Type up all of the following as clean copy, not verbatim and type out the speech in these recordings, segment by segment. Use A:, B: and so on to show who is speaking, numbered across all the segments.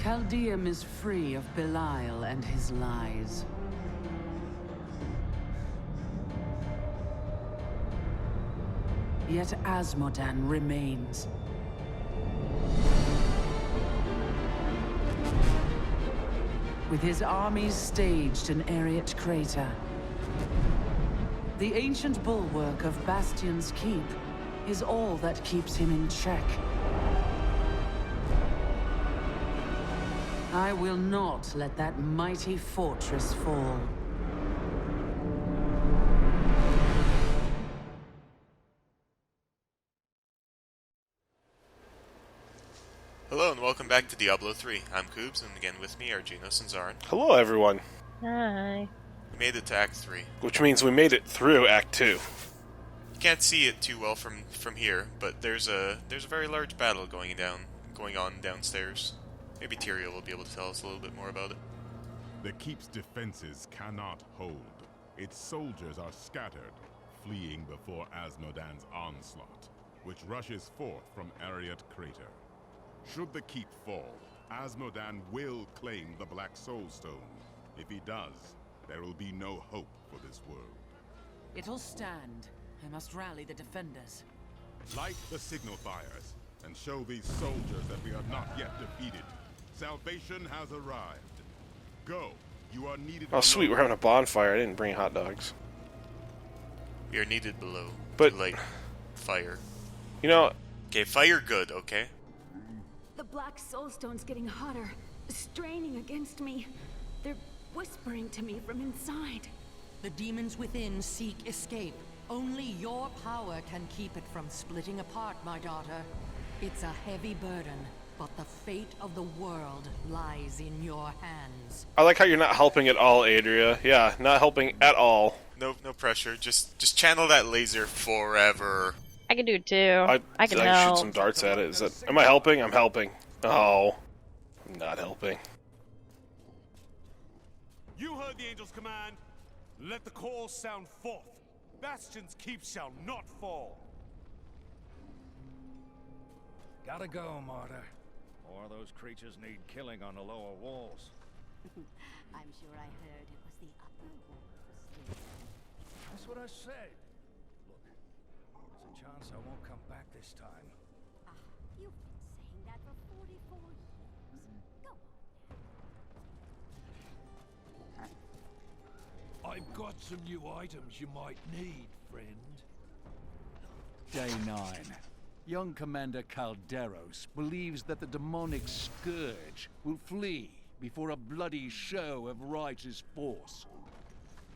A: Chaldeum is free of Belial and his lies. Yet Asmodan remains. With his armies staged in Ariat Crater, the ancient bulwark of Bastion's Keep is all that keeps him in check. I will not let that mighty fortress fall.
B: Hello and welcome back to Diablo 3. I'm Koobs, and again with me are Genos and Zarin.
C: Hello, everyone.
D: Hi.
B: We made it to Act 3.
C: Which means we made it through Act 2.
B: You can't see it too well from here, but there's a very large battle going on downstairs. Maybe Tyrael will be able to tell us a little bit more about it.
E: The Keep's defenses cannot hold. Its soldiers are scattered, fleeing before Asmodan's onslaught, which rushes forth from Ariat Crater. Should the Keep fall, Asmodan will claim the Black Soul Stone. If he does, there will be no hope for this world.
A: It'll stand. I must rally the defenders.
E: Light the signal fires, and show these soldiers that we are not yet defeated. Salvation has arrived. Go. You are needed.
C: Oh, sweet, we're having a bonfire. I didn't bring hot dogs.
B: We are needed below
C: But
B: to light fire.
C: You know...
B: Okay, fire good, okay?
F: The Black Soulstone's getting hotter, straining against me. They're whispering to me from inside.
G: The demons within seek escape. Only your power can keep it from splitting apart, my daughter. It's a heavy burden, but the fate of the world lies in your hands.
C: I like how you're not helping at all, Adria. Yeah, not helping at all.
B: No pressure. Just channel that laser forever.
D: I can do it too. I can
C: shoot
D: help.
C: some darts at it. Is that? Am I helping? I'm helping. Oh, I'm not helping.
H: You heard the angel's command. Let the call sound forth. Bastion's Keep shall not fall.
I: Gotta go, Martyr. Or those creatures need killing on the lower walls.
F: I'm sure I heard it was the upper walls.
I: That's what I said. Look, there's a chance I won't come back this time.
F: You've been saying that for 44 years. Go on.
I: I've got some new items you might need, friend.
J: Day 9. Young Commander Calderos believes that the demonic scourge will flee before a bloody show of righteous force.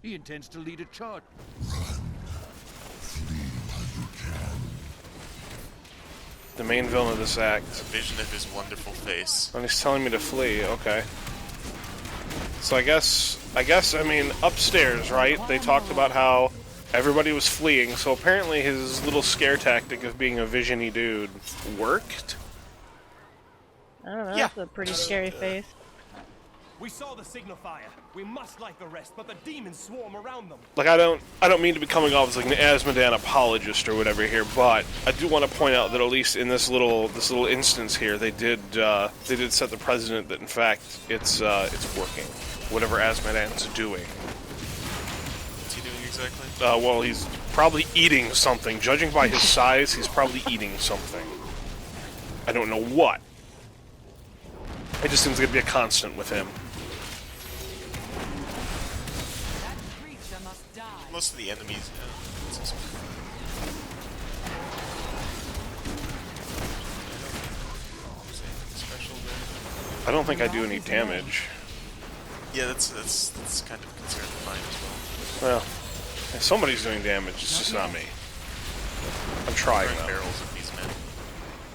J: He intends to lead a charge.
C: The main villain of this act.
B: A vision of his wonderful face.
C: And he's telling me to flee. Okay. So I guess, I mean, upstairs, right? They talked about how everybody was fleeing, so apparently his little scare tactic of being a vision-y dude worked?
D: I don't know,
B: Yeah.
D: that's a pretty scary face.
H: We saw the signal fire. We must light the rest, but the demons swarm around them.
C: Like, I don't mean to be coming off as like an Asmodan apologist or whatever here, but I do want to point out that at least in this little instance here, they did set the precedent that in fact it's working. Whatever Asmodan's doing.
B: What's he doing exactly?
C: Well, he's probably eating something. Judging by his size, he's probably eating something. I don't know what. It just seems like it'd be a constant with him.
G: That creature must die.
B: Most of the enemies. Special there.
C: I don't think I do any damage.
B: Yeah, that's kind of a concern of mine as well.
C: Well, if somebody's doing damage, it's just not me. I'm trying
B: Throwing
C: though.
B: barrels at these men.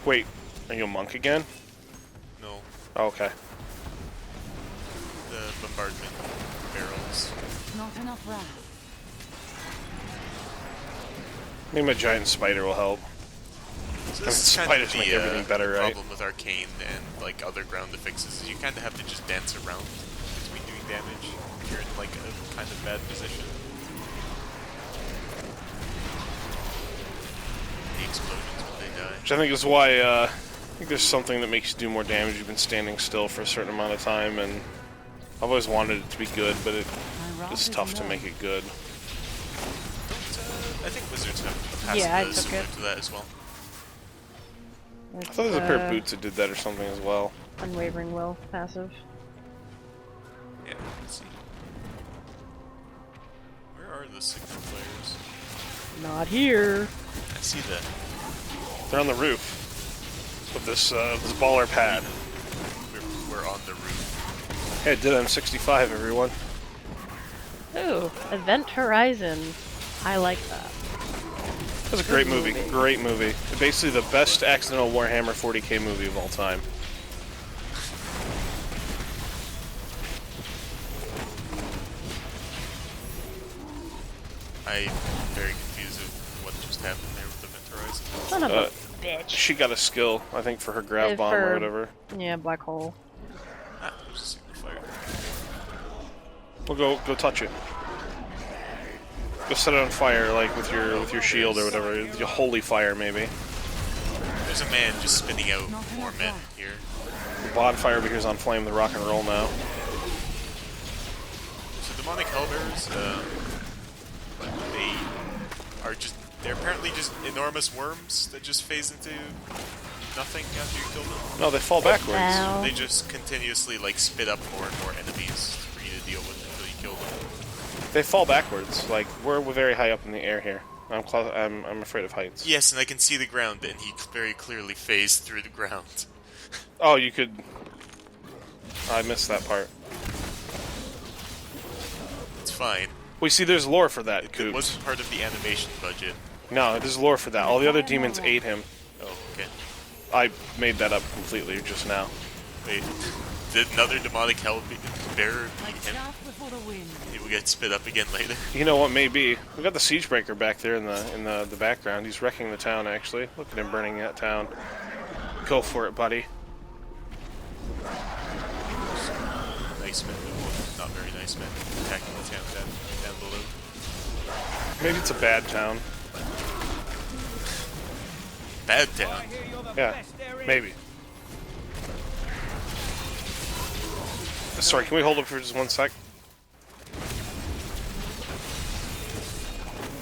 C: Wait, are you a monk again?
B: No,
C: Oh, okay.
B: the bombardment barrels.
A: Not enough wrath.
C: Maybe my giant spider will help.
B: So
C: I mean,
B: this is kind
C: spiders
B: of
C: make everything better,
B: the
C: right?
B: problem with Arcane and like other ground affixes is you kind of have to just dance around between doing damage if you're in like a kind of bad position. The explosions when they die.
C: Which I think is why think there's something that makes you do more damage. You've been standing still for a certain amount of time, and I've always wanted it to be good, but it's tough to make it good.
B: I think wizards have a passive
D: Yeah, I
B: that is
D: took
B: similar
D: it.
B: to that as well.
C: I thought there was a pair of boots that did that or something as well.
D: Unwavering Will, passive.
B: Yeah, let's see. Where are the signal flares?
D: Not here.
B: I see that.
C: They're on the roof with this baller pad.
B: We're on the roof.
C: Hey, did M65, everyone.
D: Ooh, Event Horizon. I like that.
C: That's a great movie. Great movie. Basically the best accidental Warhammer 40k movie of all time.
B: I'm very confused of what just happened there with Event Horizon.
D: Son of a bitch.
C: She got a skill, I think, for her grav bomb or whatever.
D: Yeah, black hole.
B: Ah, there's a signal flare.
C: Well, go touch it. Go set it on fire, like with your shield or whatever. Your holy fire, maybe.
B: There's a man just spinning out more men here.
C: The bonfire over here is on flame. The rock and roll now.
B: So demonic hellbearers, they're apparently just enormous worms that just phase into nothing after you kill them.
C: No, they fall backwards.
D: Ow.
B: They just continuously like spit up more and more enemies for you to deal with until you kill them.
C: They fall backwards. Like we're very high up in the air here. I'm afraid of heights.
B: Yes, and I can see the ground, and he very clearly phased through the ground.
C: Oh, you could. I missed that part.
B: It's fine.
C: We see there's lore for that.
B: It wasn't part of the animation budget.
C: No, there's lore for that. All the other demons ate him.
B: Oh, okay.
C: I made that up completely just now.
B: Wait, did another demonic hellbearer eat him?
G: Before the wind.
B: He will get spit up again later.
C: You know what? Maybe we got the Siegebreaker back there in the background. He's wrecking the town. Actually, look at him burning that town. Go for it, buddy.
B: Nice men, not very nice men, attacking the town down below.
C: Maybe it's a bad town.
B: Bad town.
C: Yeah, maybe. Sorry, can we hold up for just 1 sec?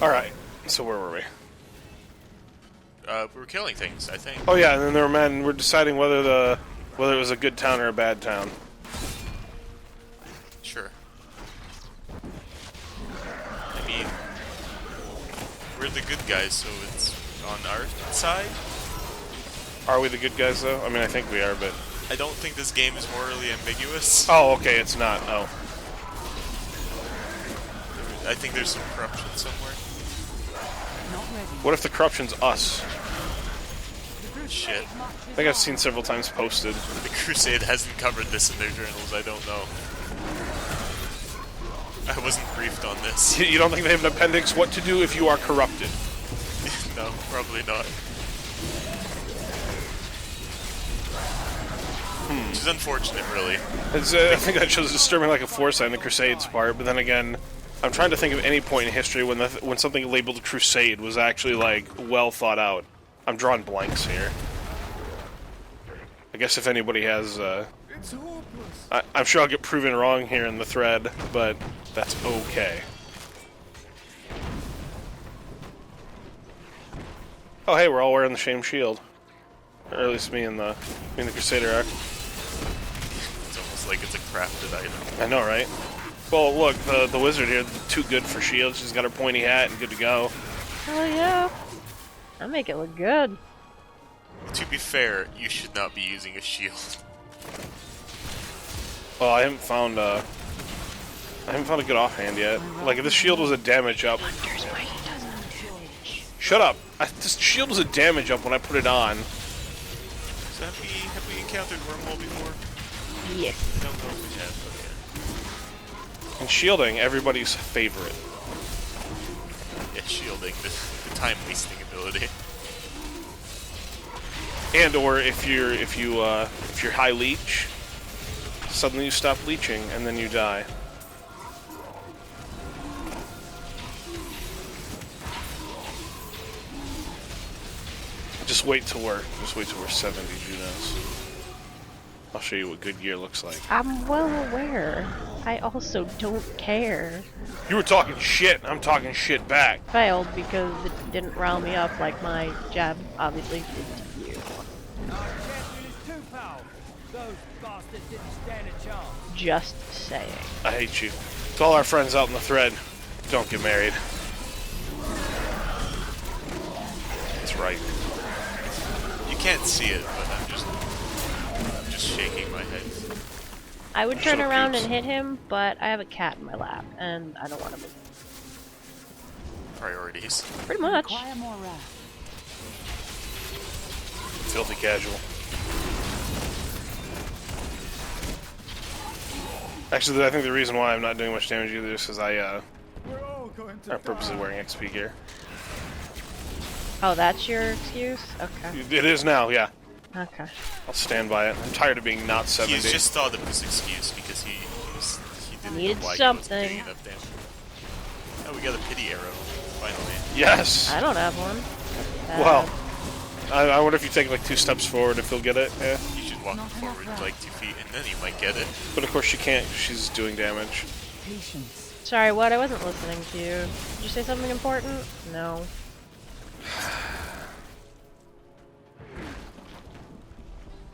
C: Alright, so where were we?
B: We were killing things, I think.
C: Oh yeah, and then there were men. We're deciding whether it was a good town or a bad town.
B: Sure. I mean, we're the good guys, so it's on our side.
C: Are we the good guys though? I mean, I think we are, but
B: I don't think this game is morally ambiguous.
C: oh, okay, it's not. Oh,
B: I think there's some corruption somewhere.
C: what if the corruption's us?
B: Shit.
C: I think I've seen several times posted.
B: The Crusade hasn't covered this in their journals, I don't know. I wasn't briefed on this.
C: You don't think they have an appendix? What to do if you are corrupted?
B: No, probably not. Which is unfortunate, really.
C: I think that shows disturbing like a foresight on the Crusades part, but then again, I'm trying to think of any point in history when something labeled Crusade was actually like well thought out. I'm drawing blanks here. I guess if anybody has, I'm sure I'll get proven wrong here in the thread, but that's okay. Oh hey, we're all wearing the same shield. Or at least me and the Crusader are.
B: It's almost like it's a crafted item.
C: I know, right? Well, look, the wizard here, too good for shields. She's got her pointy hat and good to go.
D: Hell yeah. I make it look good.
B: To be fair, you should not be using a shield.
C: Well, I haven't found a good offhand yet. Like, if this shield was a damage up... Shut up! This shield was a damage up when I put it on.
B: So have we encountered Wormhole before?
D: Yes.
B: I don't know if we have, but yeah.
C: And shielding, everybody's favorite.
B: Yeah, shielding, the time-wasting ability.
C: And or if you're high leech, suddenly you stop leeching and then you die. Just wait till we're 70 Junos. I'll show you what good gear looks like.
D: I'm well aware. I also don't care.
C: You were talking shit, I'm talking shit back.
D: Failed because it didn't rile me up like my jab obviously did to you.
I: Those bastards didn't stand a chance.
D: Just saying.
C: I hate you. To all our friends out in the thread, don't get married. That's right.
B: You can't see it, but I'm just shaking my head.
D: I would turn
C: Shut up,
D: around
C: Coops.
D: and hit him, but I have a cat in my lap, and I don't want to move.
B: Priorities.
D: Pretty much.
G: Require more wrath.
C: Filthy casual. Actually, I think the reason why I'm not doing much damage either is because I purposely wearing XP gear.
D: Oh, that's your excuse? Okay.
C: It is now, yeah.
D: Okay.
C: I'll stand by it. I'm tired of being not 70.
B: He's just thought of this excuse because he didn't
D: Needed
B: know why
D: something.
B: he wasn't getting enough damage. Oh, we got a pity arrow, finally.
C: Yes!
D: I don't have one.
C: Well, I wonder if you take like 2 steps forward if you'll get it. Yeah.
B: You should walk forward like 2 feet and then you might get it.
C: But of course she can't. She's doing damage.
G: Patience.
D: Sorry, what? I wasn't listening to you. Did you say something important? No.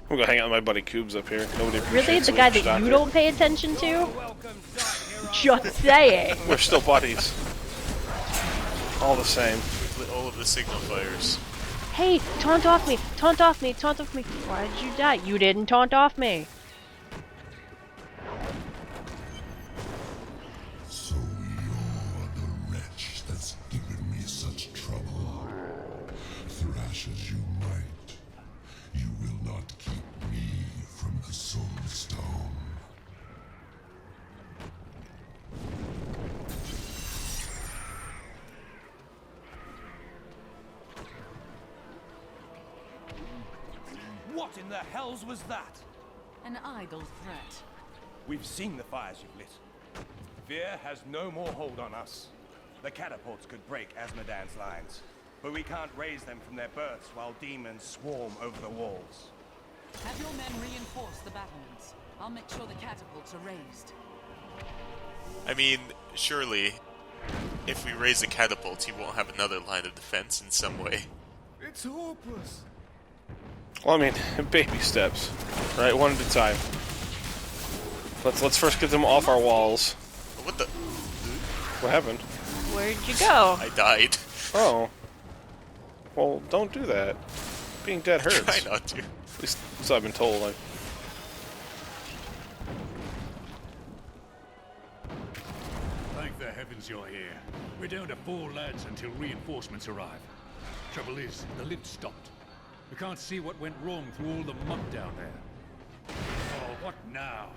C: I'm gonna hang out with my buddy Coobs up here. Nobody
D: Really?
C: appreciates
D: The
C: it.
D: guy
C: Just
D: that
C: out
D: you
C: here.
D: don't pay attention to? Just saying.
C: We're still buddies. All the same.
B: With all of the signal fires.
D: Hey, taunt off me! Taunt off me! Taunt off me! Why did you die? You didn't taunt off me!
K: So you're the wretch that's given me such trouble. Thrash as you might, you will not keep me from the Soul Stone.
H: What in the hells was that?
G: An idle threat.
H: We've seen the fires you've lit. Fear has no more hold on us. The catapults could break Asmodan's lines, but we can't raise them from their berths while demons swarm over the walls.
G: Have your men reinforce the battlements. I'll make sure the catapults are raised.
B: I mean, surely, if we raise the catapults, he won't have another line of defense in some way.
H: It's hopeless.
C: Well, I mean, baby steps, right? One at a time. Let's first get them off our walls.
B: What the?
C: What happened?
D: Where'd you go?
B: I died.
C: Oh. Well, don't do that. Being dead hurts.
B: Try not to.
C: At least so I've been told. Like,
J: Thank the heavens you're here. We're down to 4 lads until reinforcements arrive. Trouble is, the lift stopped. We can't see what went wrong through all the mud down there. Oh, what now?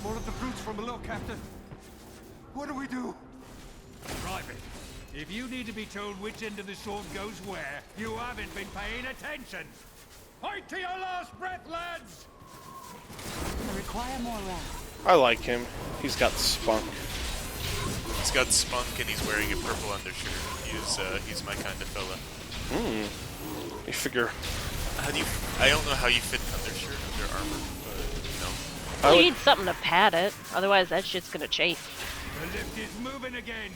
H: More of the brutes from below, Captain. What do we do?
J: Private, if you need to be told which end of the sword goes where, you haven't been paying attention. Fight to your last breath, lads!
G: I require more wrath.
C: I like him. He's got spunk.
B: He's got spunk and he's wearing a purple undershirt. He's my kind of fella.
C: You figure.
B: How do you? I don't know how you fit an undershirt under armor, but you know.
D: You need something to pad it, otherwise that shit's gonna chafe.
J: The lift is moving again.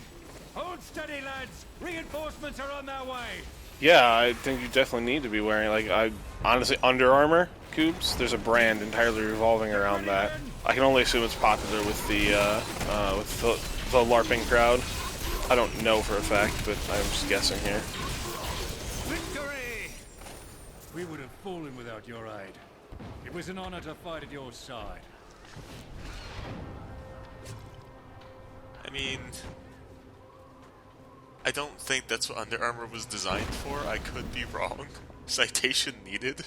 J: Hold steady, lads. Reinforcements are on their way.
C: Yeah, I think you definitely need to be wearing, like, honestly, Under Armour, Coobs, there's a brand entirely revolving around that. I can only assume it's popular with the LARPing crowd. I don't know for a fact, but I'm just guessing here.
J: Victory! We would have fallen without your aid. It was an honor to fight at your side.
B: I mean, I don't think that's what Under Armour was designed for. I could be wrong. Citation needed.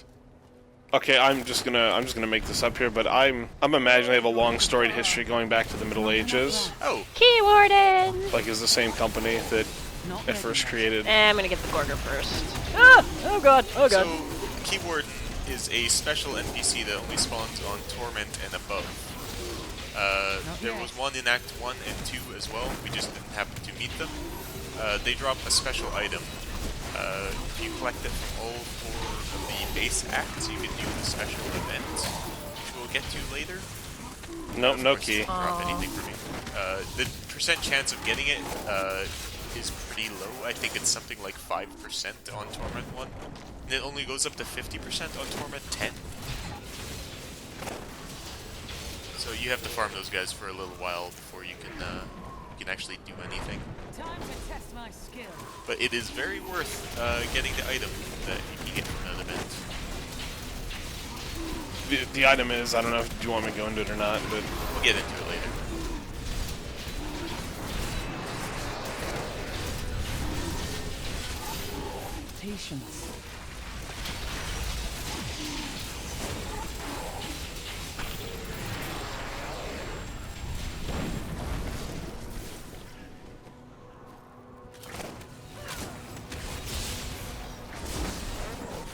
C: Okay, I'm just gonna make this up here, but I'm imagining they have a long storied history going back to the Middle Ages.
B: Oh,
D: Key Warden!
C: Like, is the same company that at first created.
D: I'm gonna get the Gorger first. Ah! Oh god, oh god.
B: so Key Warden is a special NPC that only spawns on Torment and above. There was one in Act 1 and 2 as well. We just didn't happen to meet them. They drop a special item If you collect it from all 4 of the base acts, you can do the special event, which we'll get to later.
C: Nope, no key.
B: Drop anything for me. The percent chance of getting it is pretty low. I think it's something like 5% on Torment 1. And it only goes up to 50% on Torment 10. So you have to farm those guys for a little while before you can actually do anything.
G: Time to test my skill.
B: But it is very worth getting the item that you can get from that event.
C: The item is, I don't know if you want me to go into it or not, but
B: we'll get into it later.
A: Patience.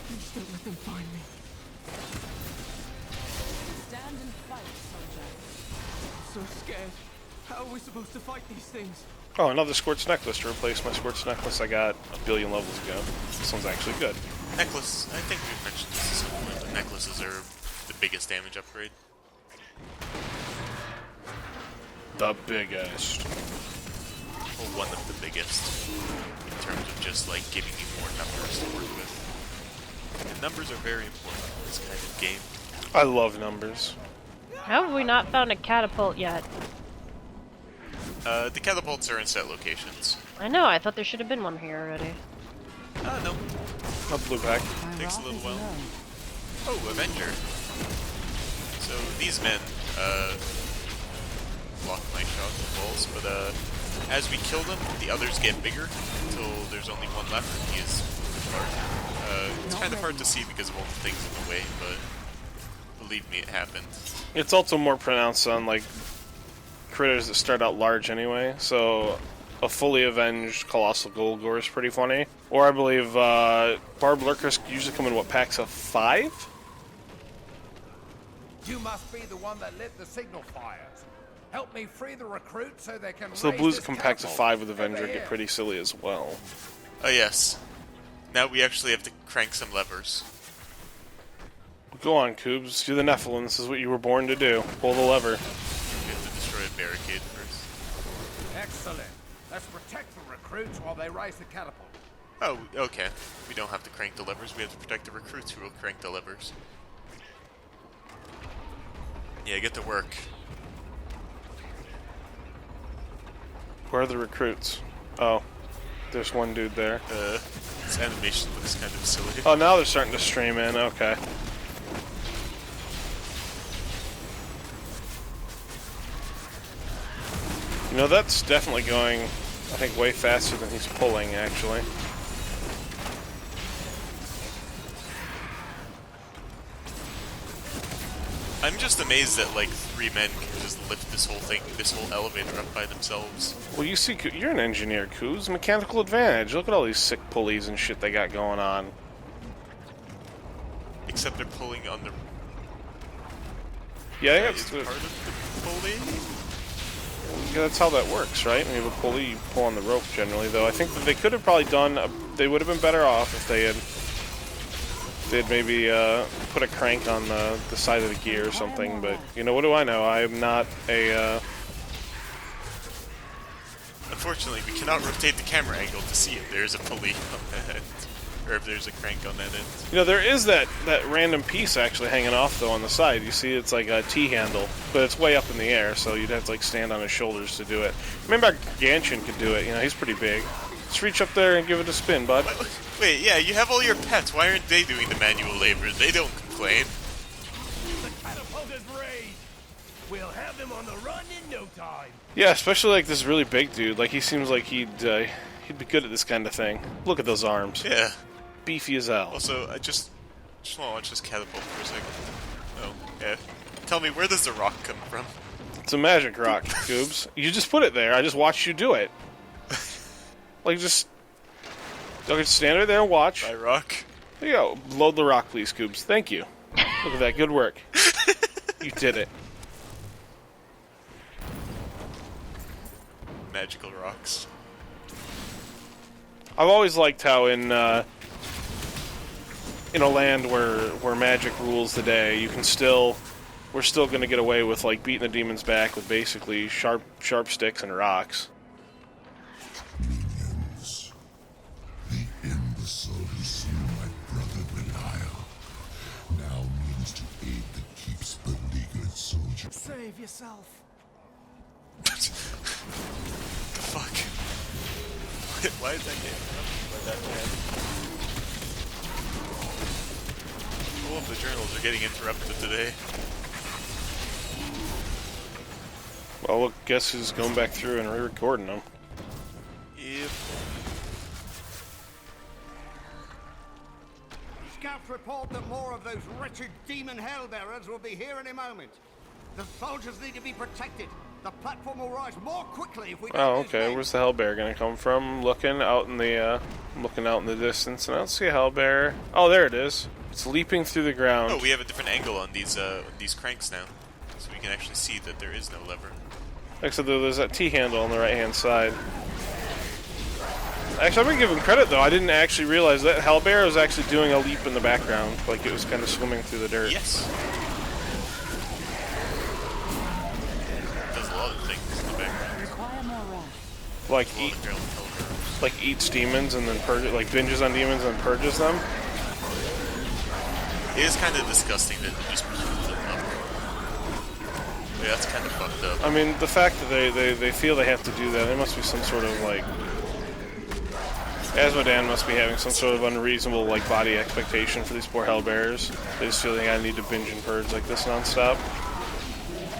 F: Please don't let them find me.
G: Stand and fight, soldier.
I: So scared. How are we supposed to fight these things?
C: oh, another Squirt's necklace to replace my Squirt's necklace I got a billion levels ago. This one's actually good.
B: Necklace, I think we've mentioned this at some point, but necklaces are the biggest damage upgrade.
C: The biggest.
B: Well, one of the biggest, in terms of just like giving you more numbers to work with. And numbers are very important in this kind of game.
C: I love numbers.
D: How have we not found a catapult yet?
B: The catapults are in set locations.
D: I know, I thought there should have been one here already.
B: No.
C: A blue pack.
B: Takes a little while. Oh, Avenger. So these men, block my shot with balls, but as we kill them, the others get bigger until there's only one left, and he is larger. It's kind of hard to see because of all the things in the way, but believe me, it happened.
C: It's also more pronounced on, like, critters that start out large anyway, so a fully avenged Colossal Golgor is pretty funny. Or I believe Barb Lurkers usually come in, what, packs of 5?
J: You must be the one that lit the signal fires. Help me free the recruits so they can.
C: So the
J: raise
C: blues
J: this
C: that come packs of
J: catapult.
C: 5 with Avenger
J: Over
C: get
J: here.
C: pretty silly as well.
B: Oh yes. Now we actually have to crank some levers.
C: Go on, Coobs. You're the Nephilim. This is what you were born to do. Pull the lever.
B: We have to destroy a barricade first.
J: Excellent. Let's protect the recruits while they raise the catapult.
B: Oh, okay. We don't have to crank the levers, we have to protect the recruits who will crank the levers. Yeah, get to work.
C: Where are the recruits? Oh, there's one dude there.
B: This animation looks kind of silly.
C: Oh, now they're starting to stream in. Okay. You know, that's definitely going, I think, way faster than he's pulling, actually.
B: I'm just amazed that, like, 3 men can just lift this whole thing, this whole elevator up by themselves.
C: Well, you see, you're an engineer, Coos. Mechanical advantage. Look at all these sick pulleys and shit they got going on.
B: Except they're pulling on the...
C: Yeah,
B: That
C: that's
B: is part of the pulley?
C: Yeah, that's how that works, right? When you have a pulley, you pull on the rope generally, though. I think that they could have probably done... they would have been better off if they had... they'd maybe put a crank on the side of the gear or something, but, you know, what do I know? I'm not a...
B: Unfortunately, we cannot rotate the camera angle to see if there's a pulley on that end. Or if there's a crank on that end.
C: You know, there is that random piece actually hanging off, though, on the side. You see it's like a T-handle, but it's way up in the air, so you'd have to, like, stand on his shoulders to do it. Remember Gargantuan could do it, you know, he's pretty big. Just reach up there and give it a spin, bud.
B: Wait, yeah, you have all your pets. Why aren't they doing the manual labor? They don't complain.
H: The catapult is raised. We'll have them on the run in no time.
C: Yeah, especially, like, this really big dude. Like, he seems like he'd be good at this kind of thing. Look at those arms.
B: Yeah.
C: Beefy as hell.
B: Also, I just want to watch this catapult for a second. Oh, yeah. Tell me, where does the rock come from?
C: It's a magic rock, Goobs. You just put it there. I just watched you do it. Like, just... okay, stand right there and watch.
B: By rock.
C: There you go. Load the rock, please, Goobs. Thank you. Look at that. Good work. You did it.
B: Magical rocks.
C: I've always liked how in a land where magic rules the day, we're still going to get away with like beating the demons back with basically sharp sticks and rocks.
K: Minions. The imbecile who slew my brother Belial now means to aid the Keep's beleaguered soldiers.
I: Save yourself.
B: The fuck? Why is that game by that man? All of the journals are getting interrupted today.
C: Well, look, guess who's going back through and re-recording them?
B: Yep.
L: Scouts report that more of those wretched demon hellbearers will be here in a moment. The soldiers need to be protected. The platform will rise more quickly if we don't
C: Oh,
L: lose
C: okay.
L: men.
C: Where's the hellbear gonna come from? Looking out in the distance, and I don't see a hellbear. Oh, there it is. It's leaping through the ground.
B: Oh, we have a different angle on these cranks now, so we can actually see that there is no lever.
C: Except there's that T-handle on the right-hand side. Actually, I'm gonna give him credit though. I didn't actually realize that hellbear was actually doing a leap in the background, like it was kind of swimming through the dirt.
B: Yes. It does a lot of things in the background.
C: Like eats demons and then binges on demons and then purges them.
B: It is kind of disgusting that they just keep them up. Yeah, that's kind of fucked up.
C: I mean, the fact that they feel they have to do that, there must be some sort of like... Asmodan must be having some sort of unreasonable like body expectation for these poor hellbearers. They just feel like I need to binge and purge like this nonstop.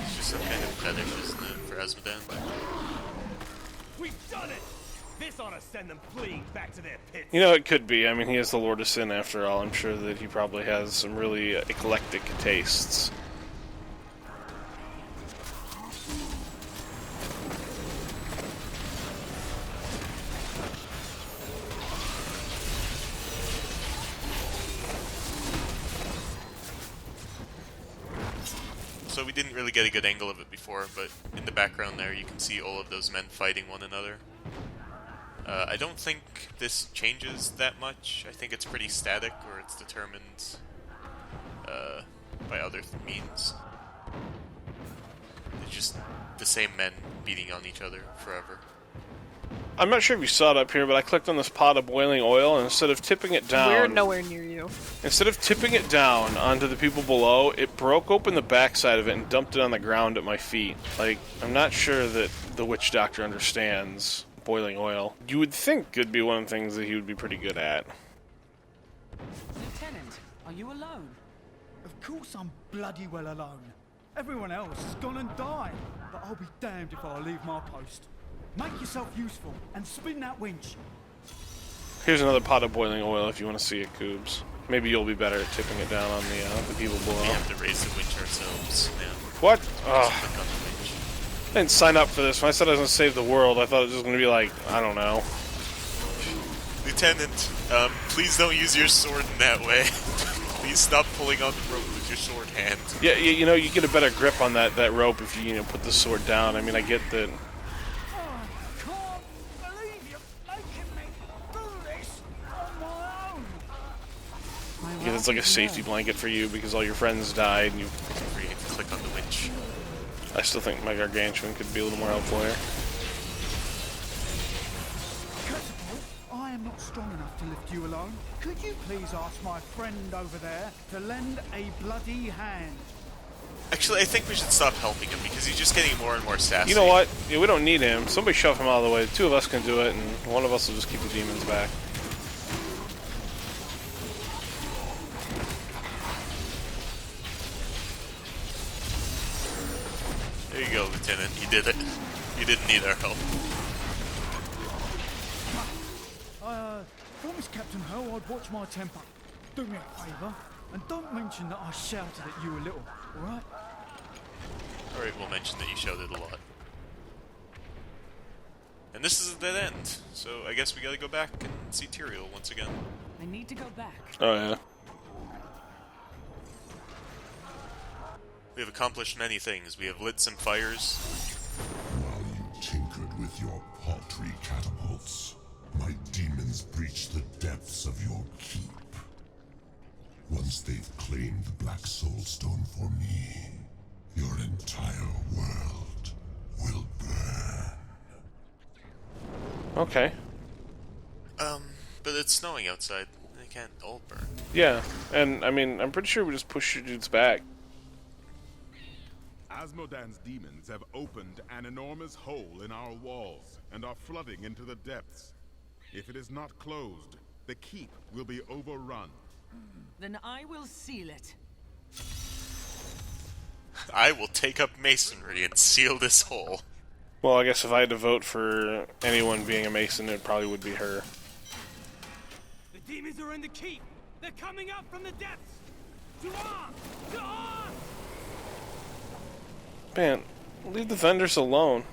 B: It's just some kind of fetish, isn't it, for Asmodan?
H: We've done it! This ought to send them fleeing back to their pits.
C: You know, it could be. I mean, he is the Lord of Sin after all. I'm sure that he probably has some really eclectic tastes.
B: So we didn't really get a good angle of it before, but in the background there you can see all of those men fighting one another. I don't think this changes that much. I think it's pretty static, or it's determined by other means. It's just the same men beating on each other forever.
C: I'm not sure if you saw it up here, but I clicked on this pot of boiling oil, and instead of tipping it down...
D: We're nowhere near you.
C: Instead of tipping it down onto the people below, it broke open the backside of it and dumped it on the ground at my feet. Like, I'm not sure that the witch doctor understands boiling oil. You would think it'd be one of the things that he would be pretty good at.
M: Lieutenant, are you alone?
I: Of course I'm bloody well alone. Everyone else has gone and died. But I'll be damned if I leave my post. Make yourself useful and spin that winch.
C: Here's another pot of boiling oil if you want to see it, Coobs. Maybe you'll be better at tipping it down on the people below.
B: We have to raise the winch ourselves now.
C: What?
B: Click on the winch.
C: I didn't sign up for this. When I said I was going to save the world, I thought it was just going to be like, I don't know.
B: Lieutenant, please don't use your sword in that way. Please stop pulling on the rope with your sword hand.
C: Yeah, you know, you get a better grip on that rope if you put the sword down. I mean, I get that. Yeah, it's like a safety blanket for you because all your friends died and you
B: forget to click on the winch.
C: I still think my gargantuan could be a little more helpful here.
I: I am not strong enough to lift you alone. Could you please ask my friend over there to lend a bloody hand?
B: Actually, I think we should stop helping him because he's just getting more and more sassy.
C: You know what? Yeah, we don't need him. Somebody shove him out of the way. The two of us can do it, and one of us will just keep the demons back.
B: There you go, Lieutenant. You did it. You didn't need our help.
I: Promise Captain Ho I'd watch my temper. Do me a favour, and don't mention that I shouted at you a little, alright?
B: Alright, we'll mention that you shouted a lot. And this is a dead end, so I guess we gotta go back and see Tyrael once again.
M: I need to go back.
C: Oh, yeah.
B: We have accomplished many things. We have lit some fires.
K: While you tinkered with your paltry catapults, my demons Once they've claimed the Black Soulstone for me, your entire world will burn.
C: Okay.
B: But it's snowing outside. They can't all burn.
C: Yeah, and I mean, I'm pretty sure we just push your dudes back.
E: Asmodan's demons have opened an enormous hole in our walls and are flooding into the depths. If it is not closed, the keep will be overrun.
M: Then I will seal it.
B: I will take up masonry and seal this hole.
C: Well, I guess if I had to vote for anyone being a Mason, it probably would be her.
I: The demons are in the keep. They're coming up from the depths. To arms! To arms!
C: Man, leave the vendors alone.